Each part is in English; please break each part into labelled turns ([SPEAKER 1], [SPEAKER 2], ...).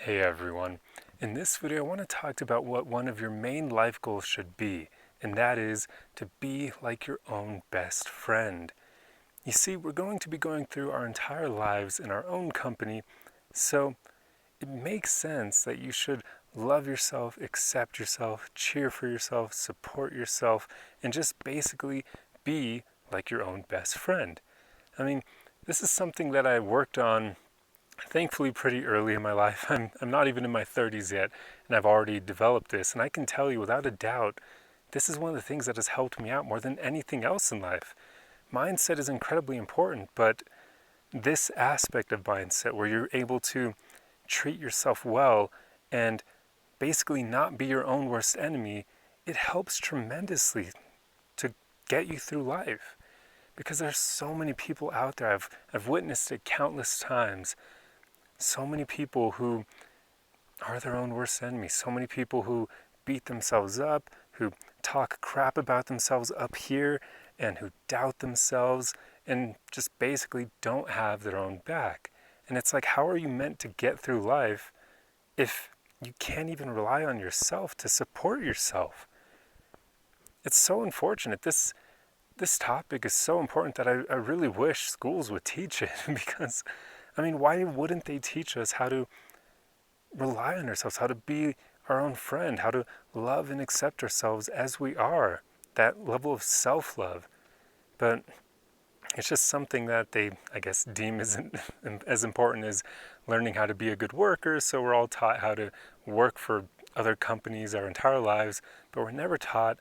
[SPEAKER 1] Hey everyone. In this video I want to talk about what one of your main life goals should be, and that is to be like your own best friend. You see, we're going to be going through our entire lives in our own company, so it makes sense that you should love yourself, accept yourself, cheer for yourself, support yourself, and just basically be like your own best friend. I mean, this is something that I worked on thankfully pretty early in my life. I'm not even in my 30s yet, and I've already developed this. And I can tell you without a doubt, this is one of the things that has helped me out more than anything else in life. Mindset is incredibly important, but this aspect of mindset where you're able to treat yourself well and basically not be your own worst enemy, it helps tremendously to get you through life. Because there's so many people out there, I've witnessed it countless times, so many people who are their own worst enemy, so many people who beat themselves up, who talk crap about themselves up here, and who doubt themselves, and just basically don't have their own back. And it's like, how are you meant to get through life if you can't even rely on yourself to support yourself? It's so unfortunate. This topic is so important that I really wish schools would teach it because, I mean, why wouldn't they teach us how to rely on ourselves, how to be our own friend, how to love and accept ourselves as we are, that level of self-love? But it's just something that they, I guess, deem isn't as important as learning how to be a good worker. So we're all taught how to work for other companies our entire lives, but we're never taught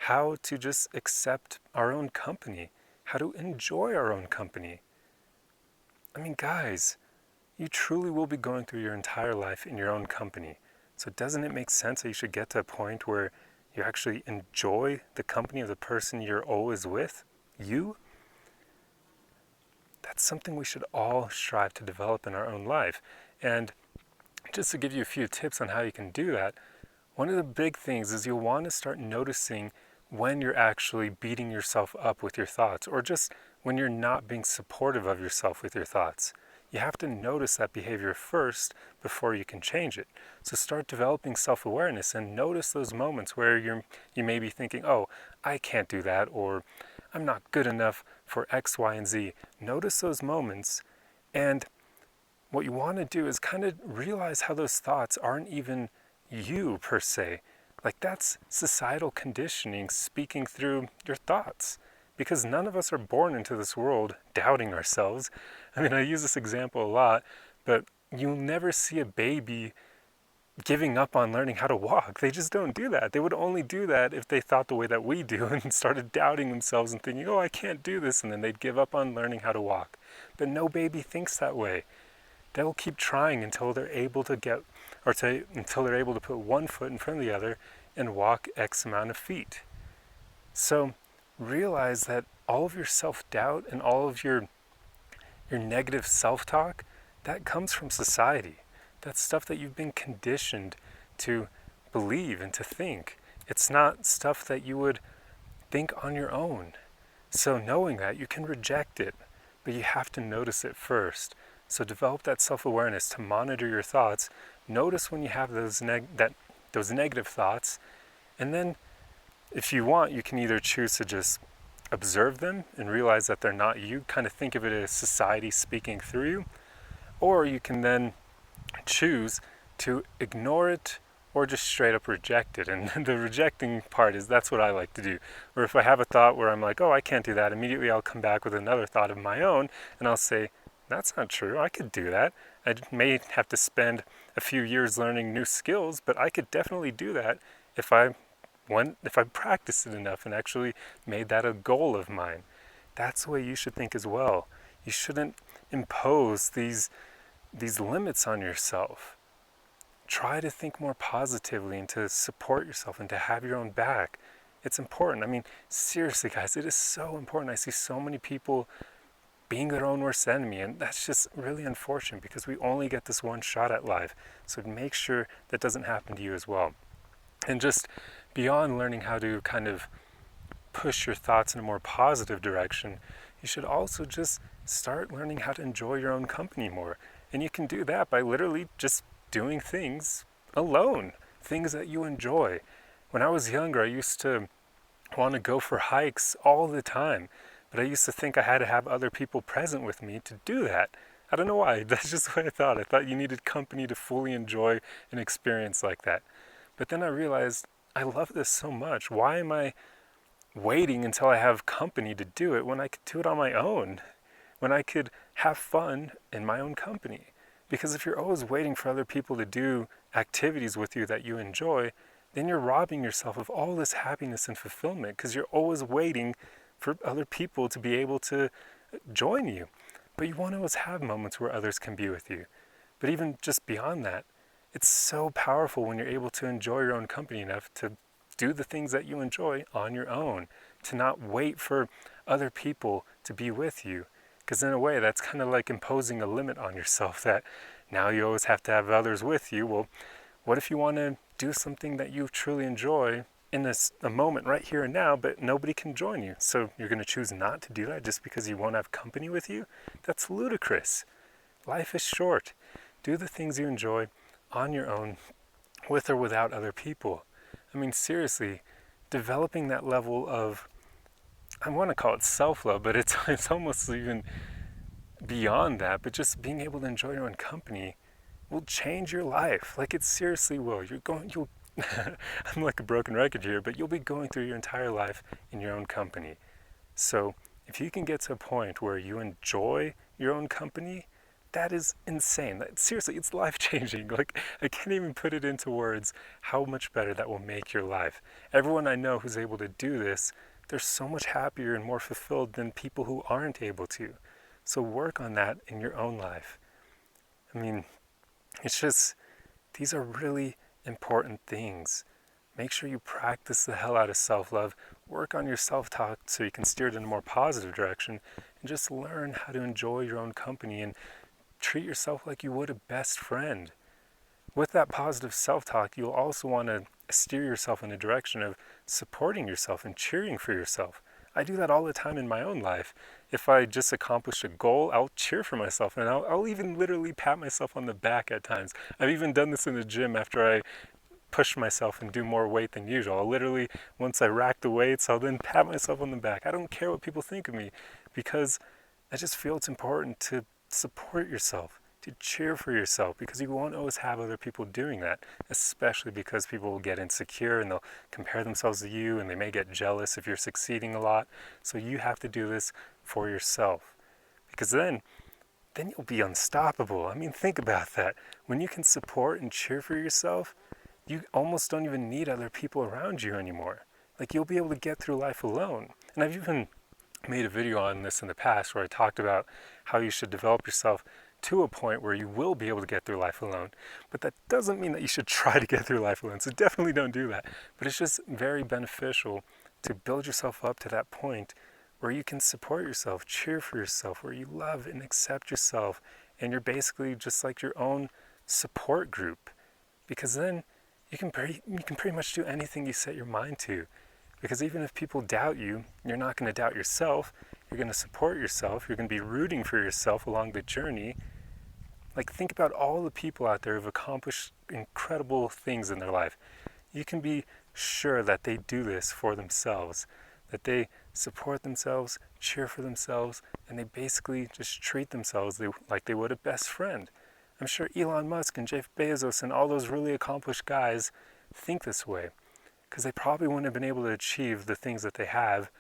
[SPEAKER 1] how to just accept our own company, how to enjoy our own company. I mean, guys, you truly will be going through your entire life in your own company. So doesn't it make sense that you should get to a point where you actually enjoy the company of the person you're always with? You? That's something we should all strive to develop in our own life. And just to give you a few tips on how you can do that, one of the big things is you'll want to start noticing when you're actually beating yourself up with your thoughts, or just when you're not being supportive of yourself with your thoughts. You have to notice that behavior first before you can change it. So start developing self-awareness and notice those moments where you may be thinking, oh, I can't do that, or I'm not good enough for X, Y, and Z. Notice those moments, and what you want to do is kind of realize how those thoughts aren't even you per se. Like, that's societal conditioning speaking through your thoughts. Because none of us are born into this world doubting ourselves. I mean, I use this example a lot, but you'll never see a baby giving up on learning how to walk. They just don't do that. They would only do that if they thought the way that we do and started doubting themselves and thinking, oh, I can't do this, and then they'd give up on learning how to walk. But no baby thinks that way. They'll keep trying until they're able to until they're able to put one foot in front of the other and walk X amount of feet. So realize that all of your self-doubt and all of your negative self-talk, that comes from society. That's stuff that you've been conditioned to believe and to think. It's not stuff that you would think on your own. So knowing that, you can reject it, but you have to notice it first. So develop that self-awareness to monitor your thoughts. Notice when you have those negative thoughts, and then if you want, you can either choose to just observe them and realize that they're not you, kind of think of it as society speaking through you, or you can then choose to ignore it or just straight up reject it. And the rejecting part that's what I like to do. Or if I have a thought where I'm like, oh, I can't do that, immediately I'll come back with another thought of my own, and I'll say, that's not true, I could do that. I may have to spend a few years learning new skills, but I could definitely do that if I practiced it enough and actually made that a goal of mine. That's the way you should think as well. You shouldn't impose these limits on yourself. Try to think more positively and to support yourself and to have your own back. It's important. I mean, seriously, guys, it is so important. I see so many people being their own worst enemy, and that's just really unfortunate because we only get this one shot at life. So make sure that doesn't happen to you as well. And just beyond learning how to kind of push your thoughts in a more positive direction, you should also just start learning how to enjoy your own company more. And you can do that by literally just doing things alone, things that you enjoy. When I was younger, I used to want to go for hikes all the time, but I used to think I had to have other people present with me to do that. I don't know why. That's just what I thought. I thought you needed company to fully enjoy an experience like that. But then I realized I love this so much. Why am I waiting until I have company to do it when I could do it on my own? When I could have fun in my own company? Because if you're always waiting for other people to do activities with you that you enjoy, then you're robbing yourself of all this happiness and fulfillment because you're always waiting for other people to be able to join you. But you want to always have moments where others can be with you. But even just beyond that, it's so powerful when you're able to enjoy your own company enough to do the things that you enjoy on your own, to not wait for other people to be with you. Because in a way, that's kind of like imposing a limit on yourself that now you always have to have others with you. Well, what if you want to do something that you truly enjoy in a moment right here and now, but nobody can join you? So you're going to choose not to do that just because you won't have company with you? That's ludicrous. Life is short. Do the things you enjoy on your own, with or without other people. I mean, seriously, developing that level of, I want to call it self-love, but it's almost even beyond that, but just being able to enjoy your own company will change your life. Like, it seriously will. You'll I'm like a broken record here, but you'll be going through your entire life in your own company. So if you can get to a point where you enjoy your own company, that is insane. Seriously, it's life-changing. Like, I can't even put it into words how much better that will make your life. Everyone I know who's able to do this, they're so much happier and more fulfilled than people who aren't able to. So work on that in your own life. I mean, it's just, these are really important things. Make sure you practice the hell out of self-love. Work on your self-talk so you can steer it in a more positive direction. And just learn how to enjoy your own company and treat yourself like you would a best friend. With that positive self-talk, you'll also want to steer yourself in a direction of supporting yourself and cheering for yourself. I do that all the time in my own life. If I just accomplished a goal, I'll cheer for myself, and I'll even literally pat myself on the back at times. I've even done this in the gym after I push myself and do more weight than usual. I'll literally, once I rack the weights, I'll then pat myself on the back. I don't care what people think of me because I just feel it's important to support yourself, to cheer for yourself, because you won't always have other people doing that, especially because people will get insecure and they'll compare themselves to you and they may get jealous if you're succeeding a lot. So you have to do this for yourself, because then you'll be unstoppable. I mean, think about that. When you can support and cheer for yourself, you almost don't even need other people around you anymore. Like, you'll be able to get through life alone. And I've even made a video on this in the past where I talked about how you should develop yourself to a point where you will be able to get through life alone. But that doesn't mean that you should try to get through life alone. So definitely don't do that. But it's just very beneficial to build yourself up to that point where you can support yourself, cheer for yourself, where you love and accept yourself, and you're basically just like your own support group. Because then you can pretty much do anything you set your mind to. Because even if people doubt you, you're not going to doubt yourself. You're going to support yourself. You're going to be rooting for yourself along the journey. Like, think about all the people out there who've accomplished incredible things in their life. You can be sure that they do this for themselves, that they support themselves, cheer for themselves, and they basically just treat themselves like they would a best friend. I'm sure Elon Musk and Jeff Bezos and all those really accomplished guys think this way, because they probably wouldn't have been able to achieve the things that they have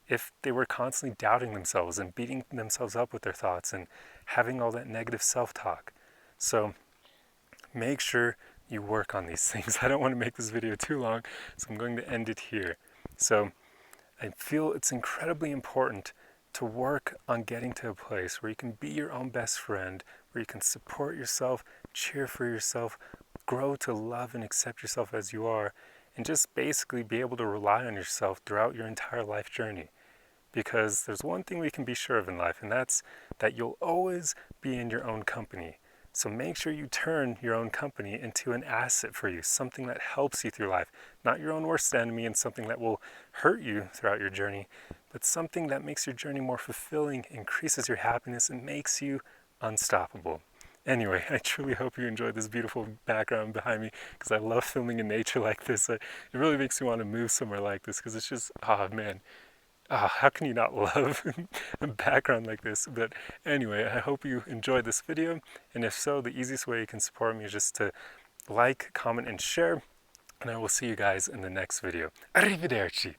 [SPEAKER 1] if they were constantly doubting themselves and beating themselves up with their thoughts and having all that negative self-talk. So make sure you work on these things. I don't want to make this video too long, so I'm going to end it here. So I feel it's incredibly important to work on getting to a place where you can be your own best friend, where you can support yourself, cheer for yourself, grow to love and accept yourself as you are, and just basically be able to rely on yourself throughout your entire life journey. Because there's one thing we can be sure of in life, and that's that you'll always be in your own company. So make sure you turn your own company into an asset for you, something that helps you through life, not your own worst enemy and something that will hurt you throughout your journey, but something that makes your journey more fulfilling, increases your happiness, and makes you unstoppable. Anyway, I truly hope you enjoyed this beautiful background behind me because I love filming in nature like this. It really makes me want to move somewhere like this because it's just, oh man, how can you not love a background like this? But anyway, I hope you enjoyed this video, and if so, the easiest way you can support me is just to like, comment, and share, and I will see you guys in the next video. Arrivederci!